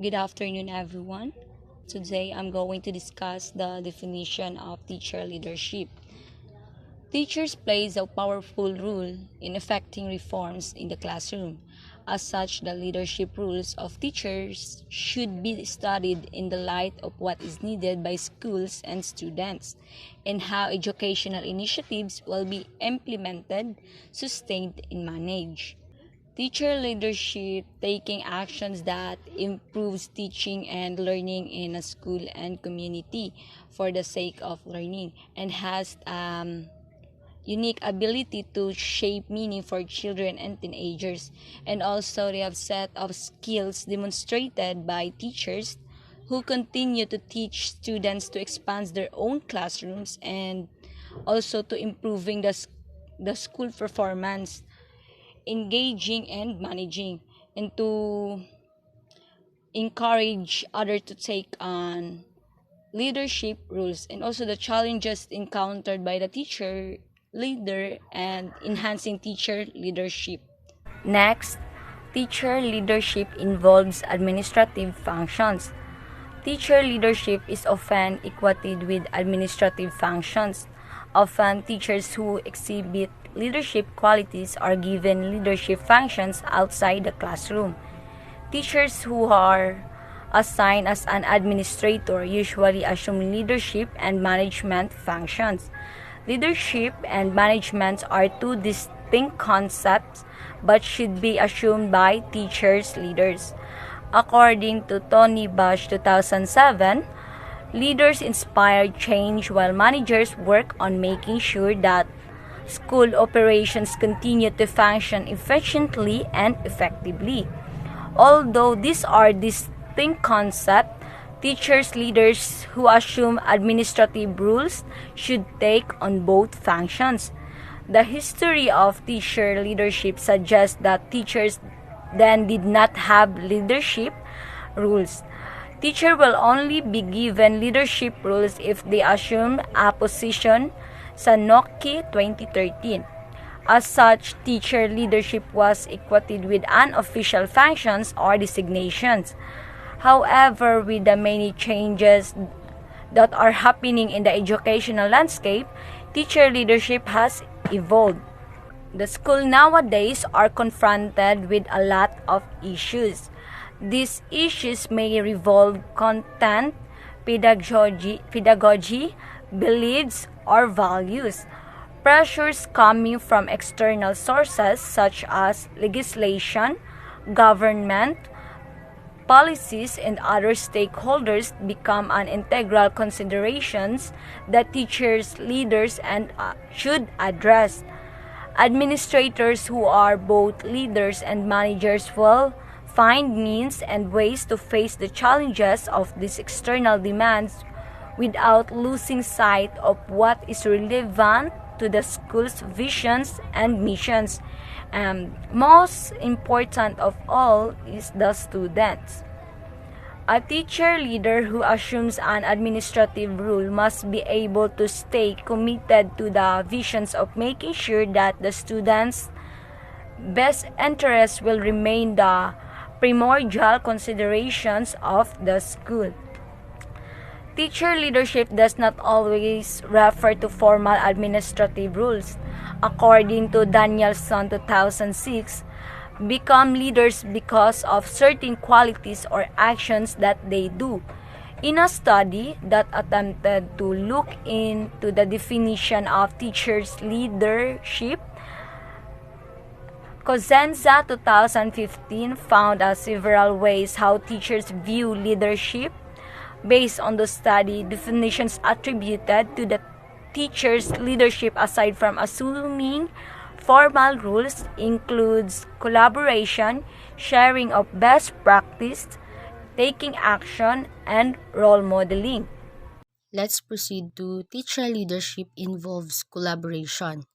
Good afternoon, everyone. Today I'm going to discuss the definition of teacher leadership. Teachers plays a powerful role in effecting reforms in the classroom. As such, the leadership roles of teachers should be studied in the light of what is needed by schools and students, and how educational initiatives will be implemented, sustained, and managed. Teacher leadership taking actions that improves teaching and learning in a school and community for the sake of learning and has unique ability to shape meaning for children and teenagers, and also they have set of skills demonstrated by teachers who continue to teach students to expand their own classrooms and also to improving the school performance, engaging and managing, and to encourage others to take on leadership roles, and also the challenges encountered by the teacher leader and enhancing teacher leadership. Next, teacher leadership involves administrative functions. Teacher leadership is often equated with administrative functions. Often, teachers who exhibit leadership qualities are given leadership functions outside the classroom. Teachers who are assigned as an administrator usually assume leadership and management functions. Leadership and management are two distinct concepts but should be assumed by teachers leaders. According to Tony Bush 2007, leaders inspire change while managers work on making sure that school operations continue to function efficiently and effectively. Although these are distinct concepts, teachers leaders who assume administrative roles should take on both functions. The history of teacher leadership suggests that teachers then did not have leadership roles. Teacher will only be given leadership roles if they assume a position, Sanoki 2013. As such, teacher leadership was equated with unofficial functions or designations. However, with the many changes that are happening in the educational landscape, teacher leadership has evolved. The school nowadays are confronted with a lot of issues. These issues may revolve content, pedagogy, beliefs, or values. Pressures coming from external sources such as legislation, government, policies, and other stakeholders become an integral considerations that teachers, leaders, and should address. Administrators who are both leaders and managers will find means and ways to face the challenges of these external demands without losing sight of what is relevant to the school's visions and missions. And most important of all is the students. A teacher leader who assumes an administrative role must be able to stay committed to the visions of making sure that the students' best interests will remain the primordial considerations of the school. Teacher leadership does not always refer to formal administrative rules. According to Danielson 2006, become leaders because of certain qualities or actions that they do. In a study that attempted to look into the definition of teachers' leadership, Cosenza 2015 found several ways how teachers view leadership. Based on the study, definitions attributed to the teacher's leadership aside from assuming formal rules includes collaboration, sharing of best practice, taking action, and role modeling. Let's proceed to teacher leadership involves collaboration.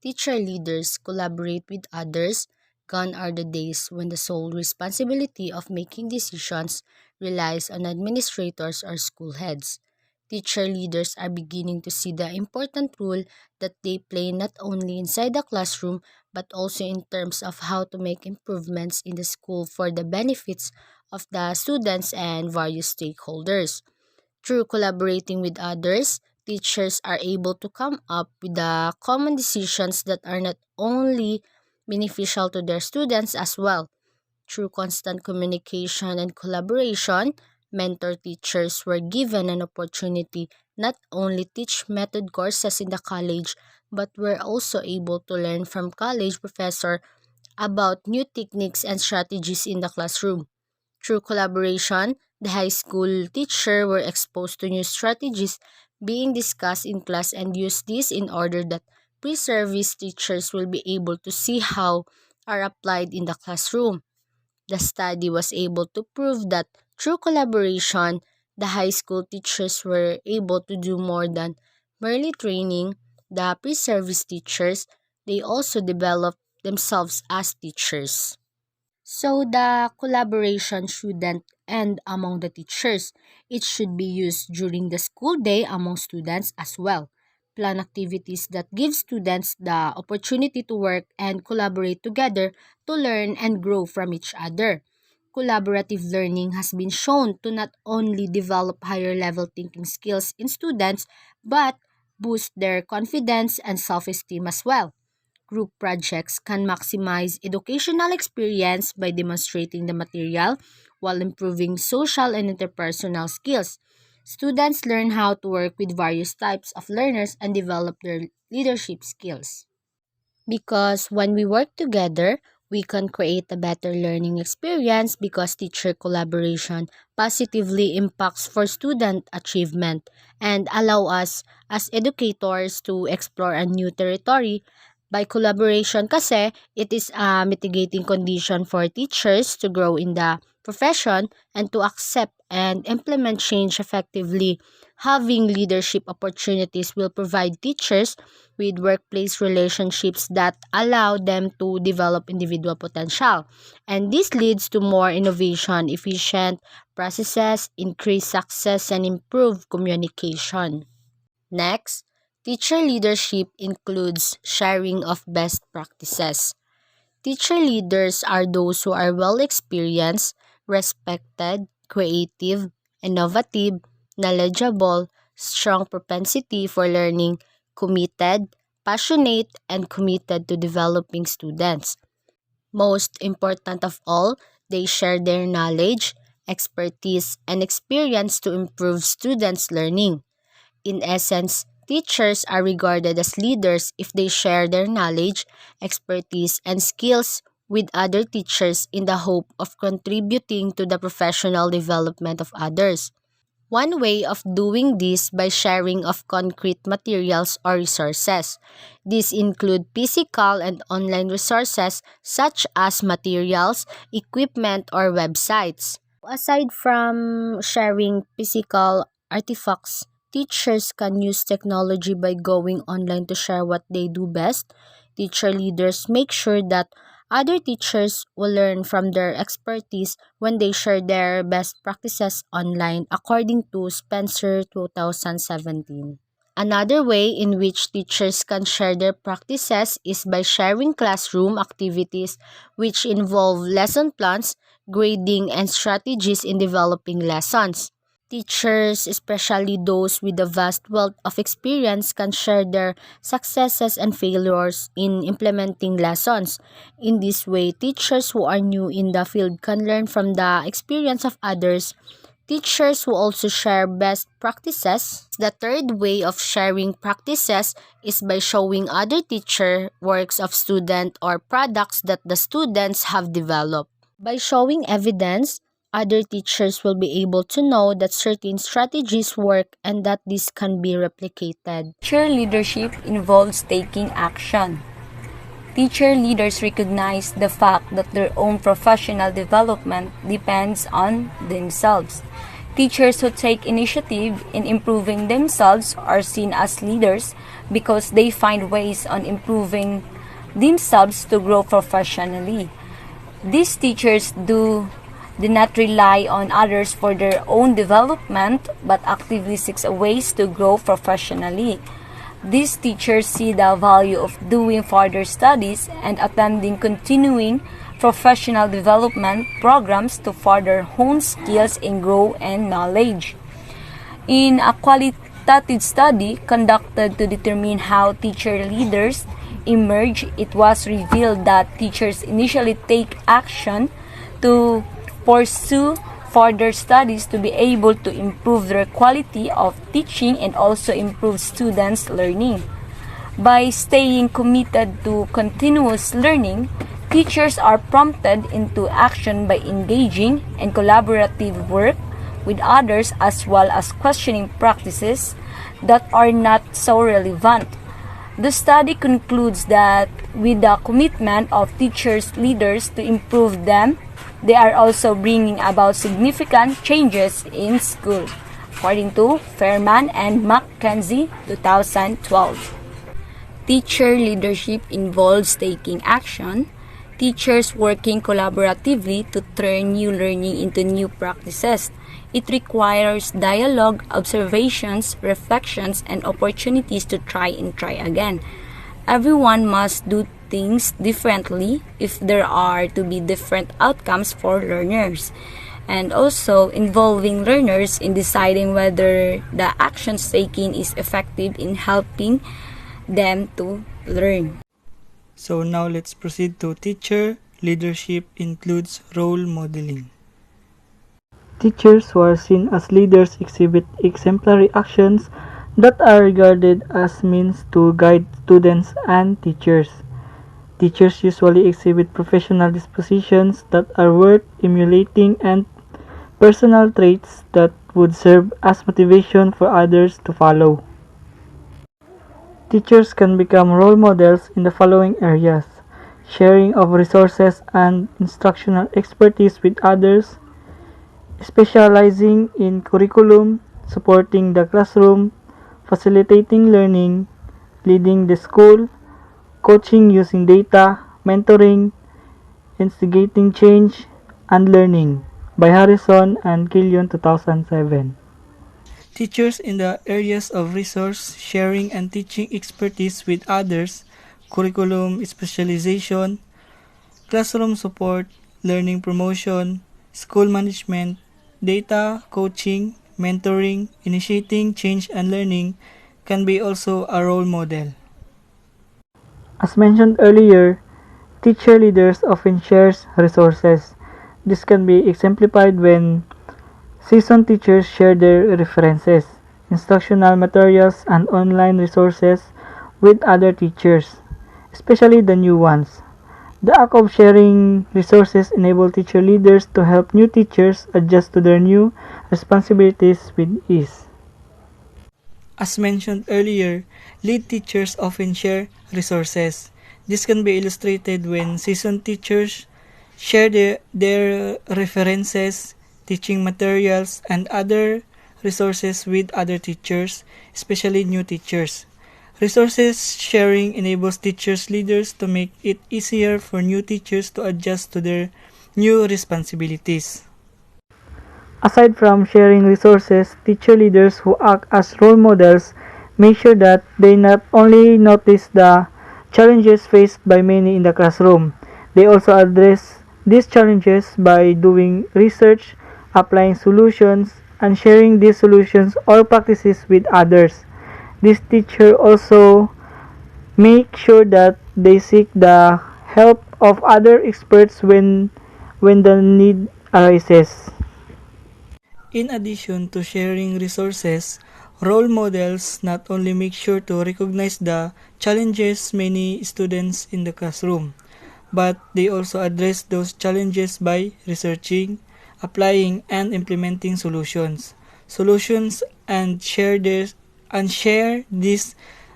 Teacher leaders collaborate with others. Gone are the days when the sole responsibility of making decisions relies on administrators or school heads. Teacher leaders are beginning to see the important role that they play not only inside the classroom but also in terms of how to make improvements in the school for the benefits of the students and various stakeholders. Through collaborating with others, teachers are able to come up with the common decisions that are not only beneficial to their students as well. Through constant communication and collaboration, mentor teachers were given an opportunity not only teach method courses in the college, but were also able to learn from college professor about new techniques and strategies in the classroom. Through collaboration, the high school teacher were exposed to new strategies being discussed in class and use this in order that pre-service teachers will be able to see how are applied in the classroom. The study was able to prove that through collaboration, the high school teachers were able to do more than merely training the pre-service teachers. They also developed themselves as teachers. So the collaboration shouldn't end among the teachers. It should be used during the school day among students as well. Plan activities that give students the opportunity to work and collaborate together to learn and grow from each other. Collaborative learning has been shown to not only develop higher level thinking skills in students but boost their confidence and self-esteem as well. Group projects can maximize educational experience by demonstrating the material while improving social and interpersonal skills. Students learn how to work with various types of learners and develop their leadership skills. Because when we work together, we can create a better learning experience because teacher collaboration positively impacts for student achievement and allow us as educators to explore a new territory. By collaboration kasi, it is a mitigating condition for teachers to grow in the profession and to accept and implement change effectively. Having leadership opportunities will provide teachers with workplace relationships that allow them to develop individual potential. And this leads to more innovation, efficient processes, increased success, and improved communication. Next, teacher leadership includes sharing of best practices. Teacher leaders are those who are well experienced, respected, creative, innovative, knowledgeable, strong propensity for learning, committed, passionate, and committed to developing students. Most important of all, they share their knowledge, expertise, and experience to improve students' learning. In essence, teachers are regarded as leaders if they share their knowledge, expertise, and skills with other teachers in the hope of contributing to the professional development of others. One way of doing this by sharing of concrete materials or resources. These include physical and online resources such as materials, equipment, or websites. Aside from sharing physical artifacts, teachers can use technology by going online to share what they do best. Teacher leaders make sure that other teachers will learn from their expertise when they share their best practices online, according to Spencer 2017. Another way in which teachers can share their practices is by sharing classroom activities which involve lesson plans, grading, and strategies in developing lessons. Teachers, especially those with a vast wealth of experience, can share their successes and failures in implementing lessons. In this way, teachers who are new in the field can learn from the experience of others. Teachers who also share best practices. The third way of sharing practices is by showing other teacher works of student or products that the students have developed. By showing evidence, other teachers will be able to know that certain strategies work and that this can be replicated. Teacher leadership involves taking action. Teacher leaders recognize the fact that their own professional development depends on themselves. Teachers who take initiative in improving themselves are seen as leaders because they find ways on improving themselves to grow professionally. These teachers do not rely on others for their own development but actively seek ways to grow professionally. These teachers see the value of doing further studies and attending continuing professional development programs to further hone skills and grow in knowledge. In a qualitative study conducted to determine how teacher leaders emerge, it was revealed that teachers initially take action to pursue further studies to be able to improve their quality of teaching and also improve students' learning. By staying committed to continuous learning, teachers are prompted into action by engaging in collaborative work with others as well as questioning practices that are not so relevant. The study concludes that with the commitment of teachers leaders to improve them, they are also bringing about significant changes in school, according to Fairman and Mackenzie, 2012. Teacher leadership involves taking action, teachers working collaboratively to turn new learning into new practices. It requires dialogue, observations, reflections, and opportunities to try and try again. Everyone must do things differently if there are to be different outcomes for learners, and also involving learners in deciding whether the actions taken is effective in helping them to learn. So now let's proceed to teacher leadership includes role modeling. Teachers who are seen as leaders exhibit exemplary actions that are regarded as means to guide students and teachers. Teachers usually exhibit professional dispositions that are worth emulating and personal traits that would serve as motivation for others to follow. Teachers can become role models in the following areas: sharing of resources and instructional expertise with others, specializing in curriculum, supporting the classroom, facilitating learning, leading the school, coaching using data, mentoring, instigating change, and learning, by Harrison and Killion, 2007. Teachers in the areas of resource sharing and teaching expertise with others, curriculum specialization, classroom support, learning promotion, school management, data, coaching, mentoring, initiating change and learning can be also a role model. As mentioned earlier, teacher leaders often share resources. This can be exemplified when seasoned teachers share their references, instructional materials, and online resources with other teachers, especially the new ones. The act of sharing resources enables teacher leaders to help new teachers adjust to their new responsibilities with ease. As mentioned earlier, lead teachers often share resources. This can be illustrated when seasoned teachers share their references, teaching materials, and other resources with other teachers, especially new teachers. Resources sharing enables teachers leaders to make it easier for new teachers to adjust to their new responsibilities. Aside from sharing resources, teacher leaders who act as role models make sure that they not only notice the challenges faced by many in the classroom, they also address these challenges by doing research, applying solutions, and sharing these solutions or practices with others. This teacher also make sure that they seek the help of other experts when the need arises. In addition to sharing resources, role models not only make sure to recognize the challenges many students in the classroom, but they also address those challenges by researching, applying, and implementing solutions. And share these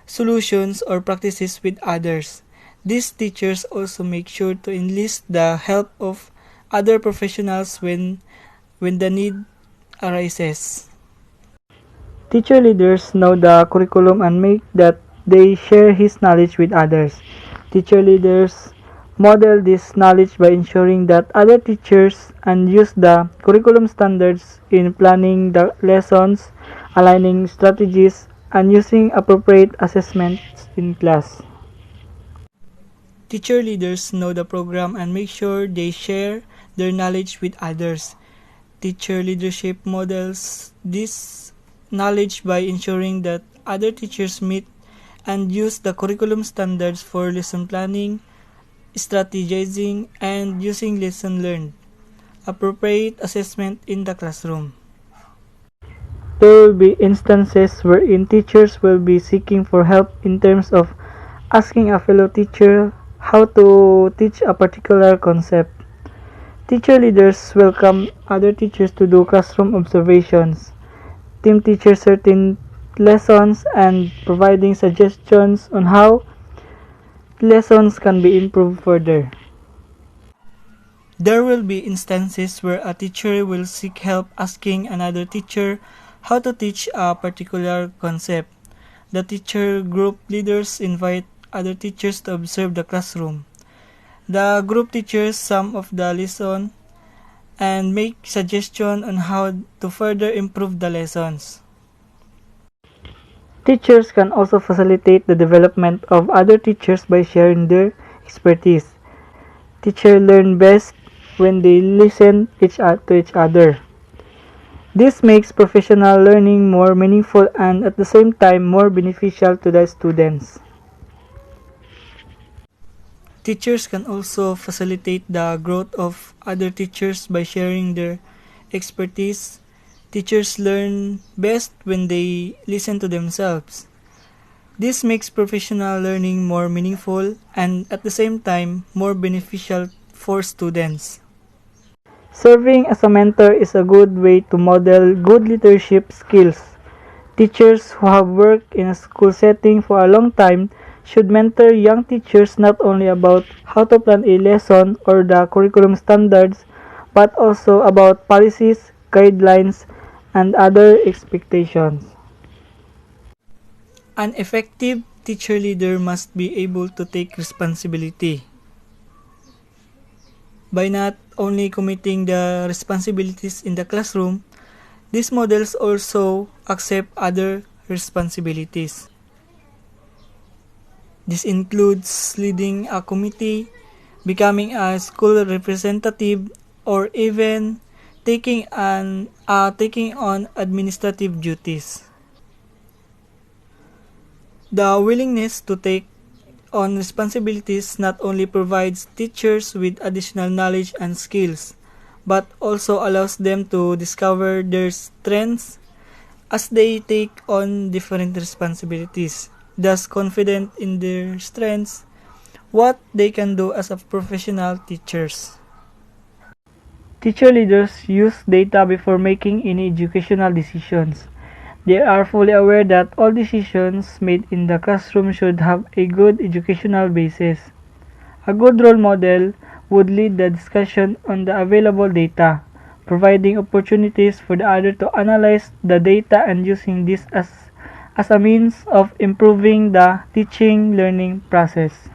solutions or practices with others. These teachers also make sure to enlist the help of other professionals when the need arises. Teacher leaders know the curriculum and make that they share his knowledge with others. Teacher leaders model this knowledge by ensuring that other teachers and use the curriculum standards in planning the lessons, aligning strategies, and using appropriate assessments in class. Teacher leaders know the program and make sure they share their knowledge with others. Teacher leadership models this knowledge by ensuring that other teachers meet and use the curriculum standards for lesson planning, strategizing, and using lesson learned. Appropriate assessment in the classroom. There will be instances wherein teachers will be seeking for help in terms of asking a fellow teacher how to teach a particular concept. Teacher leaders welcome other teachers to do classroom observations, team teach certain lessons, and providing suggestions on how lessons can be improved further. There will be instances where a teacher will seek help asking another teacher how to teach a particular concept. The teacher group leaders invite other teachers to observe the classroom. The group teaches some of the lesson and make suggestions on how to further improve the lessons. Teachers can also facilitate the development of other teachers by sharing their expertise. Teachers learn best when they listen to each other. This makes professional learning more meaningful and at the same time more beneficial to the students. Teachers can also facilitate the growth of other teachers by sharing their expertise. Teachers learn best when they listen to themselves. This makes professional learning more meaningful and at the same time more beneficial for students. Serving as a mentor is a good way to model good leadership skills. Teachers who have worked in a school setting for a long time should mentor young teachers not only about how to plan a lesson or the curriculum standards, but also about policies, guidelines, and other expectations. An effective teacher leader must be able to take responsibility. By not only committing the responsibilities in the classroom, these models also accept other responsibilities. This includes leading a committee, becoming a school representative, or even taking on administrative duties. The willingness to take on responsibilities not only provides teachers with additional knowledge and skills, but also allows them to discover their strengths as they take on different responsibilities, thus confident in their strengths, what they can do as a professional teachers. Teacher leaders use data before making any educational decisions. They are fully aware that all decisions made in the classroom should have a good educational basis. A good role model would lead the discussion on the available data, providing opportunities for the other to analyze the data and using this as a means of improving the teaching-learning process.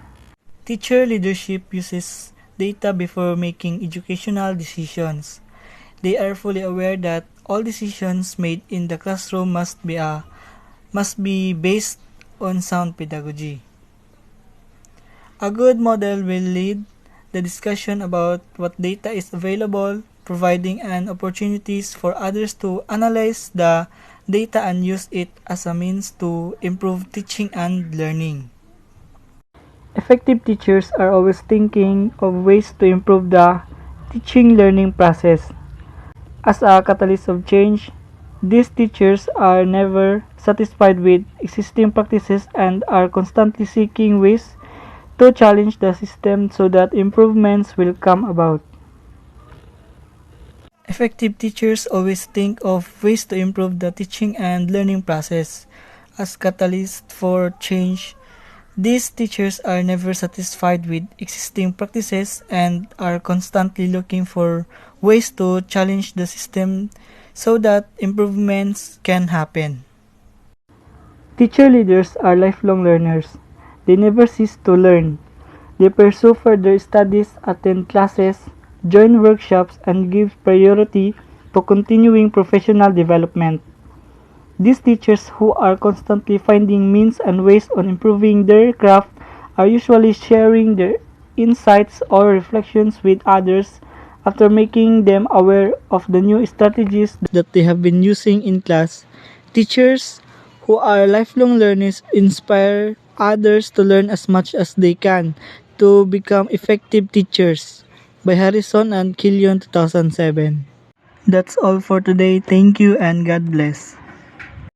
Teacher leadership uses data before making educational decisions. They are fully aware that all decisions made in the classroom must be based on sound pedagogy. A good model will lead the discussion about what data is available, providing an opportunities for others to analyze the data and use it as a means to improve teaching and learning. Effective teachers are always thinking of ways to improve the teaching-learning process. As a catalyst of change, these teachers are never satisfied with existing practices and are constantly seeking ways to challenge the system so that improvements will come about. Effective teachers always think of ways to improve the teaching and learning process. As catalysts for change, these teachers are never satisfied with existing practices and are constantly looking for ways to challenge the system so that improvements can happen. Teacher leaders are lifelong learners. They never cease to learn. They pursue further studies, attend classes, join workshops, and give priority to continuing professional development. These teachers who are constantly finding means and ways on improving their craft are usually sharing their insights or reflections with others after making them aware of the new strategies that they have been using in class. Teachers who are lifelong learners inspire others to learn as much as they can to become effective teachers. By Harrison and Killion 2007. That's all for today. Thank you and God bless.